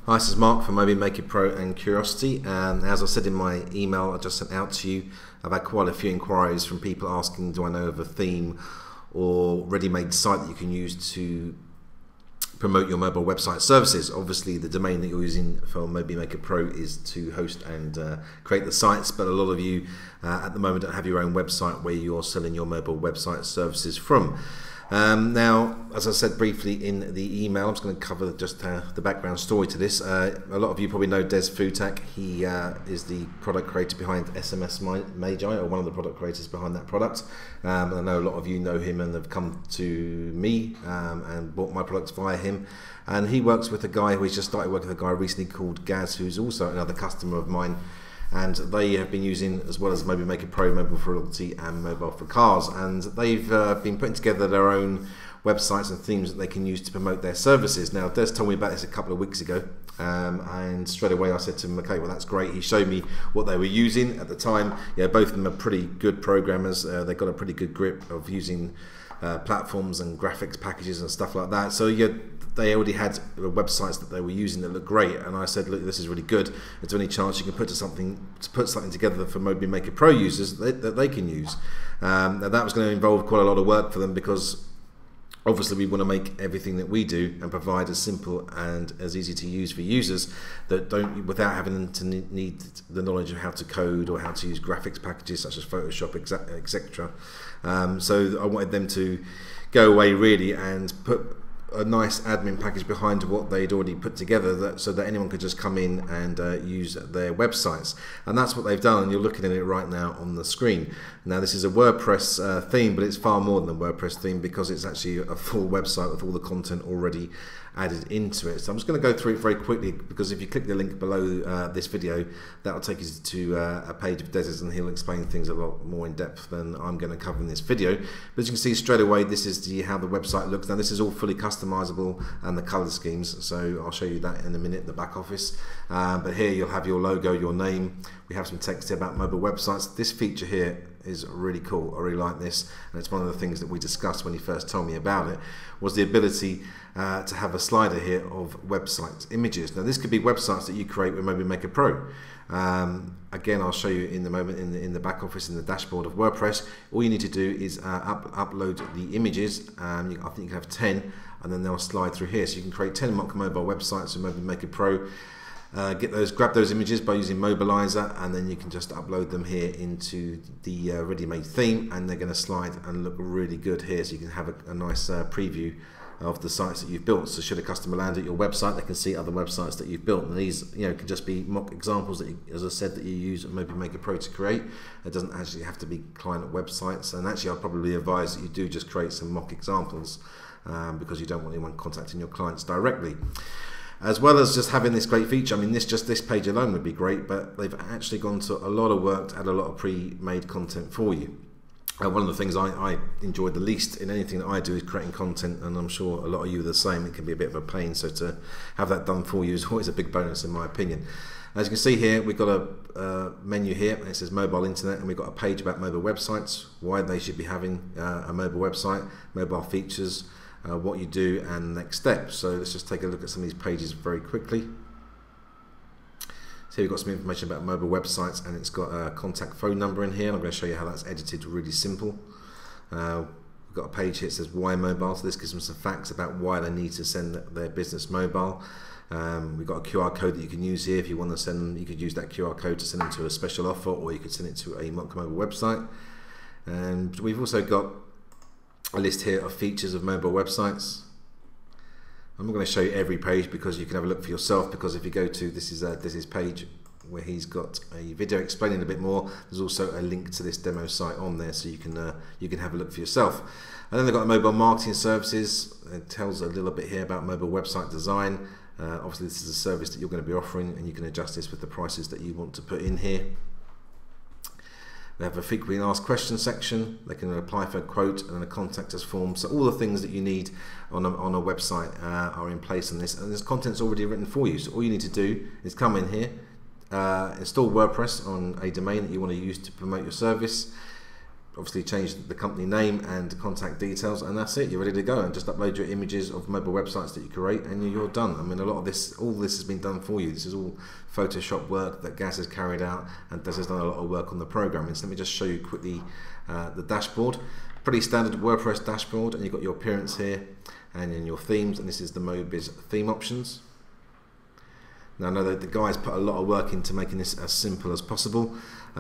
Hi, this is Mark from Moby Maker Pro and Curiosity, and as I said in my email I just sent out to you, I've had quite a few inquiries from people asking, do I know of a theme or ready-made site that you can use to promote your mobile website services. Obviously the domain that you're using for Moby Maker Pro is to host and create the sites, but a lot of you at the moment don't have your own website where you're selling your mobile website services from. Now, as I said briefly in the email, I'm just going to cover just the background story to this. A lot of you probably know Des Futak. He is the product creator behind SMS Magi, or one of the product creators behind that product. I know a lot of you know him and have come to me and bought my products via him. And he works with a guy who he's just started working with a guy recently called Gaz, who's also another customer of mine. And they have been using, as well as Moby Maker Pro, Mobile for Loyalty and Mobile for Cars, and they've been putting together their own websites and themes that they can use to promote their services. Now, Des told me about this a couple of weeks ago, and straight away I said to him, okay, well that's great. He showed me what they were using at the time. Yeah, both of them are pretty good programmers. They've got a pretty good grip of using platforms and graphics packages and stuff like that. So yeah, they already had websites that they were using that looked great, and I said, look, this is really good. Is there any chance you can put something together for Moby Maker Pro users that they can use? And that was going to involve quite a lot of work for them, because obviously we want to make everything that we do and provide as simple and as easy to use for users that don't, without having to need the knowledge of how to code or how to use graphics packages such as Photoshop, etc. So I wanted them to go away really and put a nice admin package behind what they'd already put together, so that anyone could just come in and use their websites. And that's what they've done, and you're looking at it right now on the screen. Now this is a WordPress theme, but it's far more than a WordPress theme, because it's actually a full website with all the content already added into it. So I'm just going to go through it very quickly, because if you click the link below this video, that will take you to a page of Des's, and he'll explain things a lot more in depth than I'm going to cover in this video. But as you can see straight away, this is how the website looks. Now this is all fully customizable, and the color schemes, so I'll show you that in a minute, the back office. But here you'll have your logo, your name. We have some text here about mobile websites. This feature here is really cool. I really like this, and it's one of the things that we discussed when he first told me about it, was the ability to have a slider here of website images. Now this could be websites that you create with Moby Maker Pro. Again, I'll show you in the moment in the back office, in the dashboard of WordPress. All you need to do is upload the images. I think you can have 10, and then they'll slide through here. So you can create 10 mock mobile websites with Moby Maker Pro. Grab those images by using Mobilizer, and then you can just upload them here into the ready-made theme, and they're going to slide and look really good here. So you can have a nice preview of the sites that you've built. So should a customer land at your website, they can see other websites that you've built, and these can just be mock examples that as I said, that you use Moby Maker Pro to create. It doesn't actually have to be client websites, and actually I'd probably advise that you do just create some mock examples, because you don't want anyone contacting your clients directly. As well as just having this great feature, I mean, this page alone would be great, but they've actually gone to a lot of work to add a lot of pre-made content for you. One of the things I enjoy the least in anything that I do is creating content, and I'm sure a lot of you are the same. It can be a bit of a pain, so to have that done for you is always a big bonus in my opinion. As you can see here, we've got a menu here, and it says mobile internet, and we've got a page about mobile websites, why they should be having a mobile website, mobile features, what you do, and next steps. So let's just take a look at some of these pages very quickly. So we've got some information about mobile websites, and it's got a contact phone number in here, and I'm going to show you how that's edited really simple. We've got a page here that says why mobile, so this gives them some facts about why they need to send their business mobile. We've got a QR code that you can use here if you want to send them. You could use that QR code to send them to a special offer, or you could send it to a mock mobile website. And we've also got a list here of features of mobile websites. I'm not going to show you every page, because you can have a look for yourself, because if you go to this is his page where he's got a video explaining a bit more, there's also a link to this demo site on there, so you can have a look for yourself. And then they've got mobile marketing services. It tells a little bit here about mobile website design. Obviously this is a service that you're going to be offering, and you can adjust this with the prices that you want to put in here. They have a frequently asked questions section. They can apply for a quote and a contact us form. So all the things that you need on a website are in place in this, and this content's already written for you. So all you need to do is come in here, install WordPress on a domain that you want to use to promote your service, obviously change the company name and contact details, and that's it. You're ready to go, and just upload your images of mobile websites that you create, and you're done. I mean, a lot of this, all this has been done for you. This is all Photoshop work that Gaz has carried out, and Des has done a lot of work on the programming. So let me just show you quickly the dashboard. Pretty standard WordPress dashboard, and you've got your appearance here and in your themes, and this is the Mobiz theme options. Now I know that the guys put a lot of work into making this as simple as possible.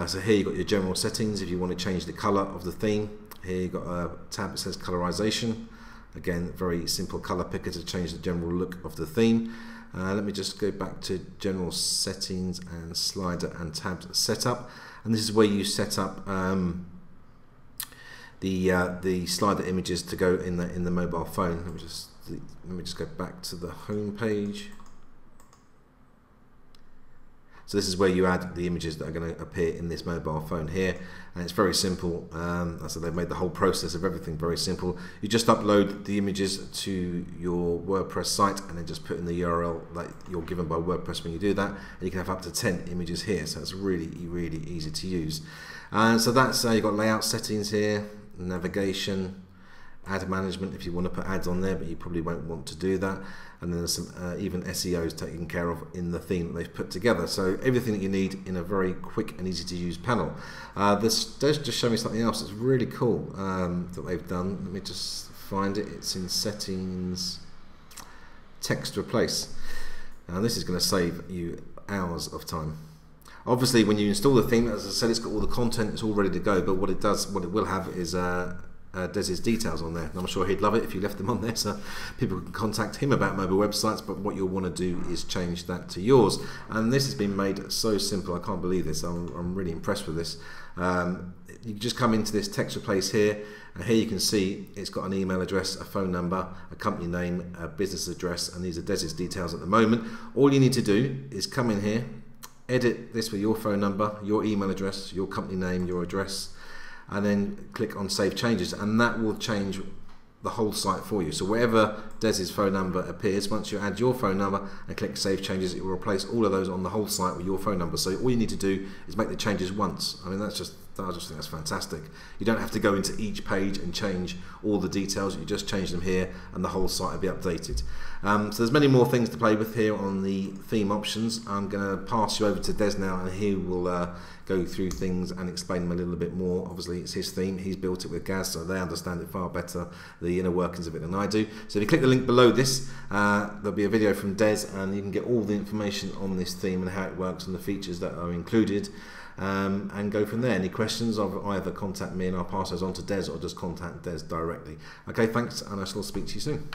So here you've got your general settings if you want to change the colour of the theme. Here you've got a tab that says colorization. Again, very simple colour picker to change the general look of the theme. Let me just go back to general settings and slider and tabs setup. And this is where you set up the slider images to go in the mobile phone. Let me just go back to the home page. So this is where you add the images that are going to appear in this mobile phone here, and it's very simple. So they've made the whole process of everything very simple. You just upload the images to your WordPress site and then just put in the URL that you're given by WordPress when you do that, and you can have up to 10 images here. So it's really easy to use. So that's you've got layout settings here, navigation, ad management if you want to put ads on there, but you probably won't want to do that. And then there's some even SEOs taken care of in the theme that they've put together. So everything that you need in a very quick and easy to use panel. This does just show me something else that's really cool that they've done. Let me just find it. It's in settings, text replace. And this is going to save you hours of time. Obviously when you install the theme, as I said, it's got all the content, it's all ready to go, but what it will have is Des's details on there, and I'm sure he'd love it if you left them on there so people can contact him about mobile websites. But what you'll want to do is change that to yours, and this has been made so simple. I can't believe this. I'm really impressed with this. You just come into this text replace here, and here you can see it's got an email address, a phone number, a company name, a business address, and these are Des's details at the moment. All you need to do is come in here, edit this with your phone number, your email address, your company name, your address, and then click on Save Changes, and that will change the whole site for you. So wherever Des's phone number appears, once you add your phone number and click Save Changes, it will replace all of those on the whole site with your phone number. So all you need to do is make the changes once. I mean, I just think that's fantastic. You don't have to go into each page and change all the details. You just change them here and the whole site will be updated. So there's many more things to play with here on the theme options. I'm going to pass you over to Des now, and he will go through things and explain them a little bit more. Obviously it's his theme, he's built it with Gaz, so they understand it far better, the inner workings of it, than I do. So if you click the link below this, there'll be a video from Des, and you can get all the information on this theme and how it works and the features that are included, and go from there. Any questions, either contact me and I'll pass those on to Des, or just contact Des directly. Okay, thanks, and I shall speak to you soon.